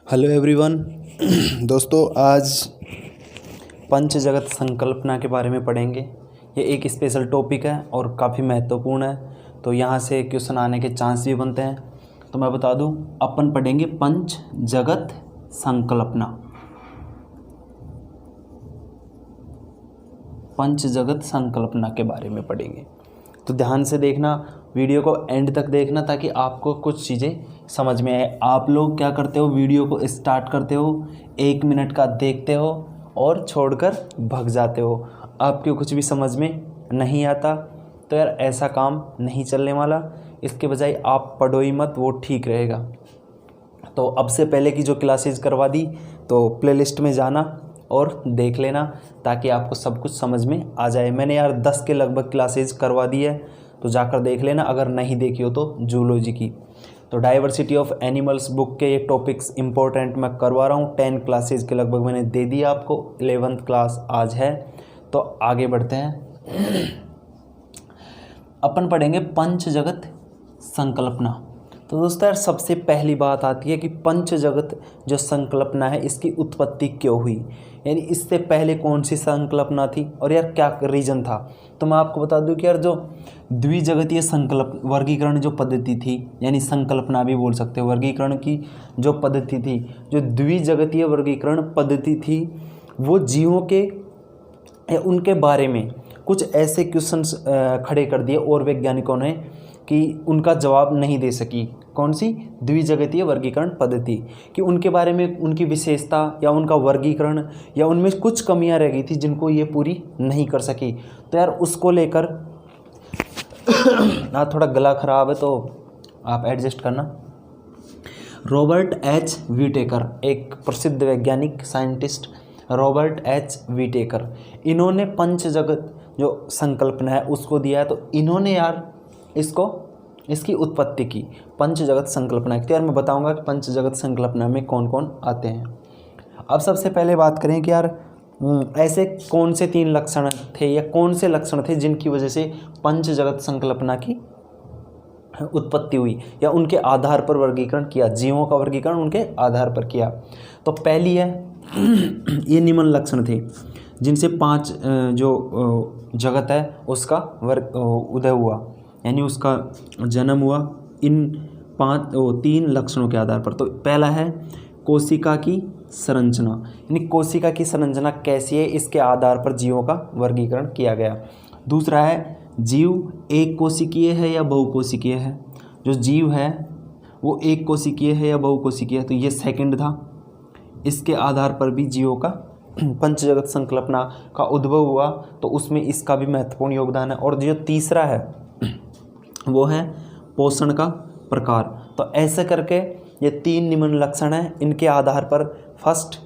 Hello everyone. दोस्तों, आज पंच जगत संकल्पना के बारे में पढ़ेंगे। ये एक स्पेशल टॉपिक है और काफ़ी महत्वपूर्ण है, तो यहाँ से क्वेश्चन आने के चांस भी बनते हैं। तो मैं बता दूँ, अपन पढ़ेंगे पंच जगत संकल्पना। पंच जगत संकल्पना के बारे में पढ़ेंगे, तो ध्यान से देखना, वीडियो को एंड तक देखना ताकि आपको कुछ चीज़ें समझ में आए। आप लोग क्या करते हो, वीडियो को स्टार्ट करते हो, 1 मिनट का देखते हो और छोड़कर भाग जाते हो, आपको कुछ भी समझ में नहीं आता। तो यार ऐसा काम नहीं चलने वाला। इसके बजाय आप पढ़ो ही मत, वो ठीक रहेगा। तो अब से पहले की जो क्लासेज करवा दी, तो प्लेलिस्ट में जाना और देख लेना ताकि आपको सब कुछ समझ में आ जाए। मैंने यार 10 के लगभग क्लासेज करवा दी है, तो जाकर देख लेना अगर नहीं देखी हो तो। जूलॉजी की तो डाइवर्सिटी ऑफ एनिमल्स बुक के ये टॉपिक्स इंपॉर्टेंट मैं करवा रहा हूँ। 10 क्लासेज के लगभग मैंने दे दिया आपको, 11th क्लास आज है। तो आगे बढ़ते हैं, अपन पढ़ेंगे पंच जगत संकल्पना। तो दोस्तों यार सबसे पहली बात आती है कि पंच जगत जो संकल्पना है इसकी उत्पत्ति क्यों हुई, यानी इससे पहले कौन सी संकल्पना थी और यार क्या रीज़न था। तो मैं आपको बता दूं कि यार जो द्विजगतीय संकल्प वर्गीकरण जो पद्धति थी, यानी संकल्पना भी बोल सकते हो, वर्गीकरण की जो पद्धति थी, जो द्विजगतीय वर्गीकरण पद्धति थी, वो जीवों के उनके बारे में कुछ ऐसे क्वेश्चंस खड़े कर दिए और वैज्ञानिकों ने कि उनका जवाब नहीं दे सकी। कौन सी? द्विजगतीय वर्गीकरण पद्धति, कि उनके बारे में उनकी विशेषता या उनका वर्गीकरण या उनमें कुछ कमियां रह गई थी जिनको ये पूरी नहीं कर सकी। तो यार उसको लेकर थोड़ा गला खराब है तो आप एडजस्ट करना। रॉबर्ट एच विटेकर, एक प्रसिद्ध वैज्ञानिक साइंटिस्ट रॉबर्ट एच विटेकर, इन्होंने पंच जगत जो संकल्पना है उसको दिया है। तो इन्होंने यार इसकी उत्पत्ति की, पंच जगत संकल्पना की। तो यार मैं बताऊंगा कि पंच जगत संकल्पना में कौन कौन आते हैं। अब सबसे पहले बात करें कि यार ऐसे कौन से 3 लक्षण थे या कौन से लक्षण थे जिनकी वजह से पंच जगत संकल्पना की उत्पत्ति हुई या उनके आधार पर वर्गीकरण किया, जीवों का वर्गीकरण उनके आधार पर किया। तो पहली है ये निम्न लक्षण थे जिनसे 5 जो जगत है उसका उदय हुआ, यानी उसका जन्म हुआ इन 3 लक्षणों के आधार पर। तो पहला है कोशिका की संरचना, यानी कोशिका की संरचना कैसी है इसके आधार पर जीवों का वर्गीकरण किया गया। दूसरा है जीव एक कोशिकीय है या बहुकोशिकीय है, जो जीव है वो एक कोशिकीय है या बहुकोशिकीय है, तो ये सेकंड था। इसके आधार पर भी जीवों का पंच जगत संकल्पना का उद्भव हुआ, तो उसमें इसका भी महत्वपूर्ण योगदान है। और जो तीसरा है वो है पोषण का प्रकार। तो ऐसे करके ये 3 निम्न लक्षण हैं, इनके आधार पर फर्स्ट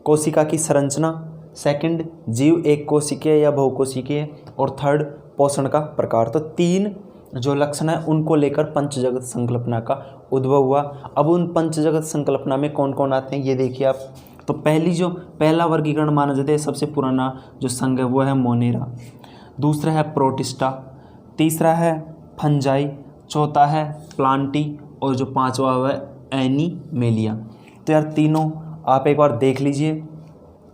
कोशिका की संरचना, सेकंड जीव एक कोशिकीय या बहुकोशिकीय, और थर्ड पोषण का प्रकार। तो 3 जो लक्षण है उनको लेकर पंच जगत संकल्पना का उद्भव हुआ। अब उन पंच जगत संकल्पना में कौन कौन आते हैं ये देखिए आप। तो पहला वर्गीकरण माना जाता है, सबसे पुराना जो संघ है वो है मोनेरा, दूसरा है प्रोटिस्टा, तीसरा है फंजाई, चौथा है प्लांटी, और जो 5वां है एनीमेलिया। तो यार तीनों आप एक बार देख लीजिए।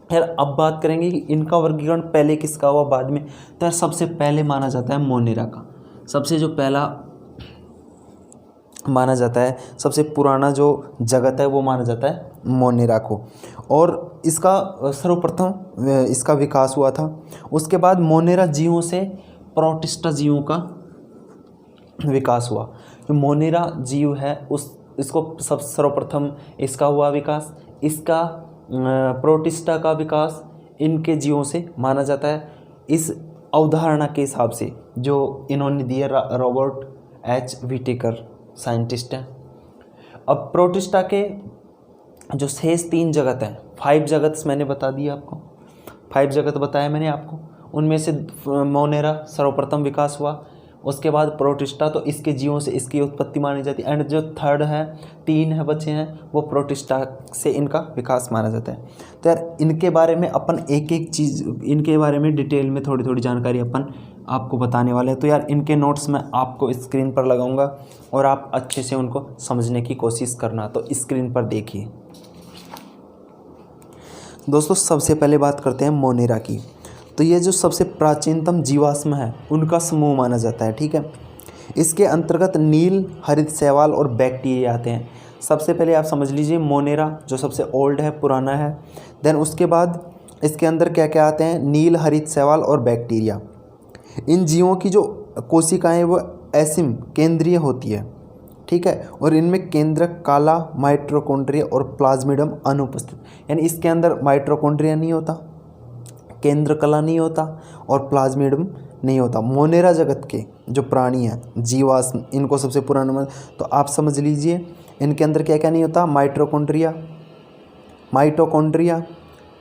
यार अब बात करेंगे कि इनका वर्गीकरण पहले किसका हुआ बाद में। तो यार सबसे पहले माना जाता है मोनेरा का, सबसे जो पहला माना जाता है, सबसे पुराना जो जगत है वो माना जाता है मोनेरा को, और इसका सर्वप्रथम इसका विकास हुआ था। उसके बाद मोनेरा जीवों से प्रोटिस्टा जीवों का विकास हुआ। जो मोनेरा जीव है इसको सर्वप्रथम इसका हुआ विकास, इसका प्रोटिस्टा का विकास इनके जीवों से माना जाता है। इस अवधारणा के हिसाब से जो इन्होंने दिया रॉबर्ट एच विटेकर साइंटिस्ट हैं। अब प्रोटिस्टा के जो शेष 3 जगत हैं, 5 जगत मैंने बता दिया आपको, 5 जगत बताया मैंने आपको, उनमें से मोनेरा सर्वप्रथम विकास हुआ, उसके बाद प्रोटिस्टा, तो इसके जीवों से इसकी उत्पत्ति मानी जाती है। एंड जो थर्ड है, 3 है बचे हैं, वो प्रोटिस्टा से इनका विकास माना जाता है। तो यार इनके बारे में अपन एक एक चीज़, इनके बारे में डिटेल में थोड़ी थोड़ी जानकारी अपन आपको बताने वाले हैं। तो यार इनके नोट्स मैं आपको स्क्रीन पर लगाऊंगा और आप अच्छे से उनको समझने की कोशिश करना। तो स्क्रीन पर देखिए दोस्तों, सबसे पहले बात करते हैं मोनेरा की। तो ये जो सबसे प्राचीनतम जीवाश्म है उनका समूह माना जाता है, ठीक है। इसके अंतर्गत नील, हरित शैवाल और बैक्टीरिया आते हैं। सबसे पहले आप समझ लीजिए मोनेरा जो सबसे ओल्ड है, पुराना है। देन उसके बाद इसके अंदर क्या क्या आते हैं, नील, हरित शैवाल और बैक्टीरिया। इन जीवों की जो कोशिकाएं वो एसिम केंद्रीय होती है, ठीक है। और इनमें केंद्रक, काला, माइटोकॉन्ड्रिया और प्लाज्मिडम अनुपस्थित, यानी इसके अंदर माइटोकॉन्ड्रिया नहीं होता, केंद्र कला नहीं होता और प्लाज्मिडम नहीं होता। मोनेरा जगत के जो प्राणी हैं, जीवाश्म, इनको सबसे पुराना तो आप समझ लीजिए इनके अंदर क्या क्या नहीं होता, माइटोकॉन्ड्रिया,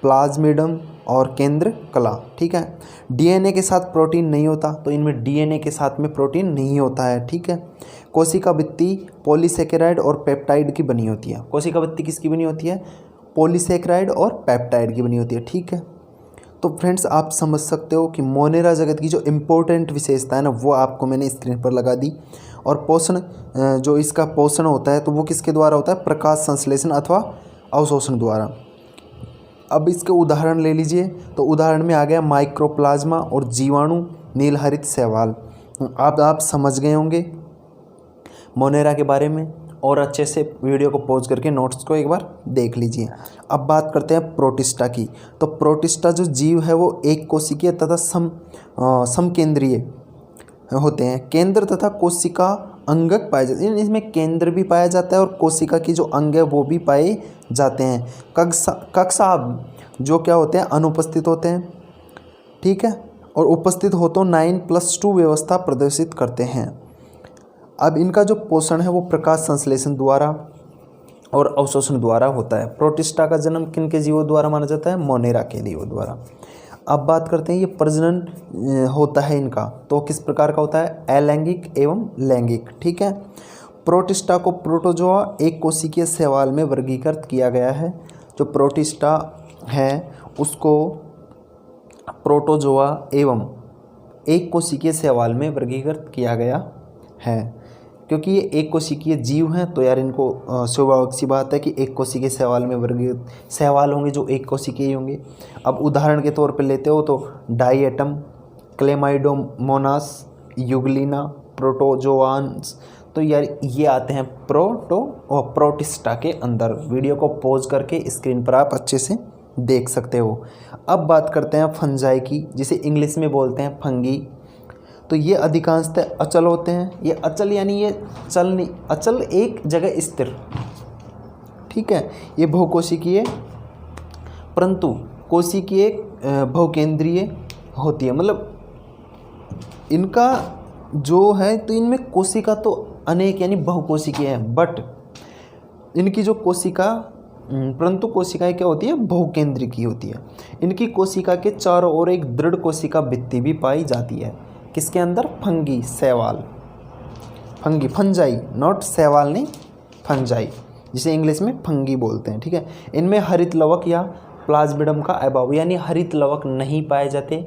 प्लाज्मिडम और केंद्र कला, ठीक है। डीएनए के साथ प्रोटीन नहीं होता, तो इनमें डीएनए के साथ में प्रोटीन नहीं होता है, ठीक है। कोशिका भित्ति पॉलीसेकेराइड और पेप्टाइड की बनी होती है। कोशिका भित्ति किसकी बनी होती है, पॉलीसेकेराइड और पेप्टाइड की बनी होती है, ठीक है। तो फ्रेंड्स आप समझ सकते हो कि मोनेरा जगत की जो इम्पोर्टेंट विशेषता है ना, वो आपको मैंने स्क्रीन पर लगा दी। और पोषण, जो इसका पोषण होता है तो वो किसके द्वारा होता है, प्रकाश संश्लेषण अथवा अवशोषण द्वारा। अब इसके उदाहरण ले लीजिए, तो उदाहरण में आ गया माइक्रोप्लाज्मा और जीवाणु, नील, हरित शैवाल। आप समझ गए होंगे मोनेरा के बारे में, और अच्छे से वीडियो को पॉज करके नोट्स को एक बार देख लीजिए। अब बात करते हैं प्रोटिस्टा की। तो प्रोटिस्टा जो जीव है वो एक कोशिकीय तथा समकेंद्रीय होते हैं। केंद्र तथा कोशिका अंगक पाए जाते हैं, इसमें केंद्र भी पाया जाता है और कोशिका की जो अंग है वो भी पाए जाते हैं। कक्षा जो क्या होते हैं, अनुपस्थित होते हैं, ठीक है। और उपस्थित हो तो 9+2 व्यवस्था प्रदर्शित करते हैं। अब इनका जो पोषण है वो प्रकाश संश्लेषण द्वारा और अवशोषण द्वारा होता है। प्रोटिस्टा का जन्म किन के जीवों द्वारा माना जाता है, मोनेरा के जीवों द्वारा। अब बात करते हैं ये प्रजनन होता है इनका, तो किस प्रकार का होता है, अलैंगिक एवं लैंगिक, ठीक है। प्रोटिस्टा को प्रोटोजोआ एक कोशिकीय शैवाल में वर्गीकृत किया गया है। जो प्रोटिस्टा है उसको प्रोटोजोआ एवं एक कोशिकीय शैवाल में वर्गीकृत किया गया है। क्योंकि ये एक कोशिकीय जीव हैं तो यार इनको स्वाभाविक सी बात है कि एक कोशिकीय शैवाल में वर्गीकृत शैवाल होंगे जो एक कोशिकीय होंगे। अब उदाहरण के तौर पे लेते हो तो डायेटम, क्लेमाइडोमोनास, यूग्लिना, प्रोटोजोआन्स, तो यार ये आते हैं प्रोटिस्टा के अंदर। वीडियो को पॉज करके स्क्रीन पर आप अच्छे से देख सकते हो। अब बात करते हैं फंजाई की, जिसे इंग्लिश में बोलते हैं फंगी। तो ये अधिकांशतः अचल होते हैं। ये अचल यानी ये चल नहीं, अचल एक जगह स्थिर, ठीक है। ये बहुकोशिकीय परंतु कोशिकीय बहुकेंद्रीय होती है। मतलब इनका जो है तो इनमें कोशिका तो अनेक यानी बहुकोशिकीय है, बट इनकी जो कोशिका परंतु कोशिकाएं क्या होती है, बहुकेंद्रीय की होती है। इनकी कोशिका के चारों ओर एक दृढ़ कोशिका भित्ति भी पाई जाती है। किसके अंदर, फंगी, शैवाल, फंजाई, नॉट शैवाल नहीं, फंजाई, जिसे इंग्लिश में फंगी बोलते हैं, ठीक है। इनमें हरित लवक या प्लाज्मिडम का अभाव, यानी हरित लवक नहीं पाए जाते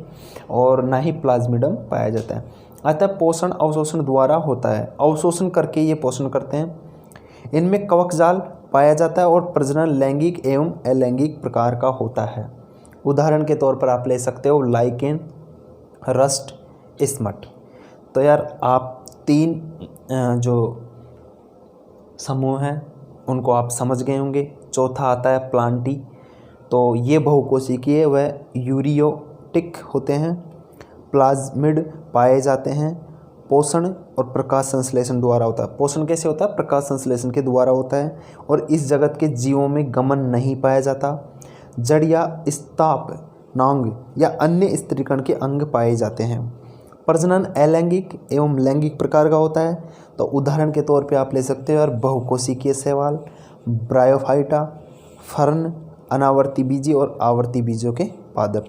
और ना ही प्लाज्मिडम पाया जाता है। अतः पोषण अवशोषण द्वारा होता है, अवशोषण करके ये पोषण करते हैं। इनमें कवक जाल पाया जाता है और प्रजनन लैंगिक एवं अलैंगिक प्रकार का होता है। उदाहरण के तौर पर आप ले सकते हो लाइकेन, रस्ट, स्मट। तो यार आप 3 जो समूह हैं उनको आप समझ गए होंगे। चौथा आता है प्लांटी। तो ये बहुकोशिकीय व यूरियोटिक होते हैं। प्लाज्मिड पाए जाते हैं। पोषण और प्रकाश संश्लेषण द्वारा होता है। पोषण कैसे होता है, प्रकाश संश्लेषण के द्वारा होता है। और इस जगत के जीवों में गमन नहीं पाया जाता। जड़ या स्ताप, नांग या अन्य स्त्रीकण के अंग पाए जाते हैं। प्रजनन अलैंगिक एवं लैंगिक प्रकार का होता है। तो उदाहरण के तौर पे आप ले सकते हो यार बहुकोशिकीय शैवाल, ब्रायोफाइटा, फर्न, अनावर्ती बीजी और आवर्ती बीजों के पादप।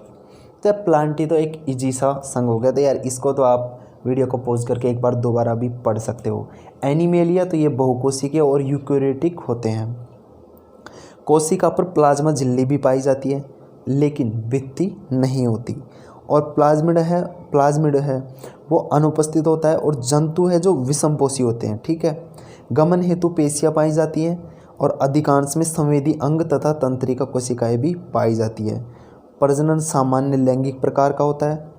तो प्लांटी तो एक इजी सा संग हो गया। तो यार इसको तो आप वीडियो को पॉज करके एक बार दोबारा भी पढ़ सकते हो। एनिमेलिया, तो ये बहुकोशिकीय और यूकैरियोटिक होते हैं। कोशिका पर प्लाज्मा झिल्ली भी पाई जाती है लेकिन भित्ति नहीं होती। और प्लाज्मिड है वो अनुपस्थित होता है, और जंतु है जो विषमपोषी होते हैं। ठीक है। गमन हेतु पेशियाँ पाई जाती हैं और अधिकांश में संवेदी अंग तथा तंत्रिका कोशिकाएं भी पाई जाती है। प्रजनन सामान्य लैंगिक प्रकार का होता है।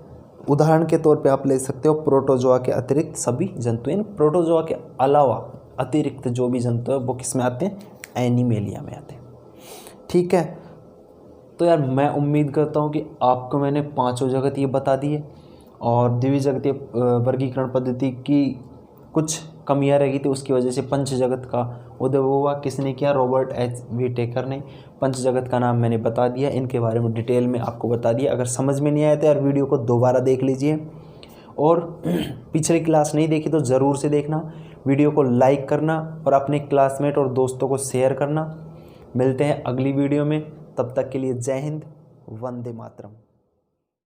उदाहरण के तौर पे आप ले सकते हो प्रोटोजोआ के अतिरिक्त सभी जंतु, इन प्रोटोजोआ के अलावा अतिरिक्त जो भी जंतु है वो किस में आते हैं, एनिमेलिया में आते हैं। ठीक है। तो यार मैं उम्मीद करता हूँ कि आपको मैंने पांचों जगत ये बता दिए, और द्विजगतीय वर्गीकरण पद्धति की कुछ कमियां रह गई थी, उसकी वजह से पंच जगत का उदय हुआ। किसने किया, रॉबर्ट एच व्हिटेकर ने। पंच जगत का नाम मैंने बता दिया, इनके बारे में डिटेल में आपको बता दिया। अगर समझ में नहीं आया तो यार वीडियो को दोबारा देख लीजिए, और पिछली क्लास नहीं देखी तो ज़रूर से देखना। वीडियो को लाइक करना और अपने क्लासमेट और दोस्तों को शेयर करना। मिलते हैं अगली वीडियो में, तब तक के लिए जय हिंद, वंदे मातरम।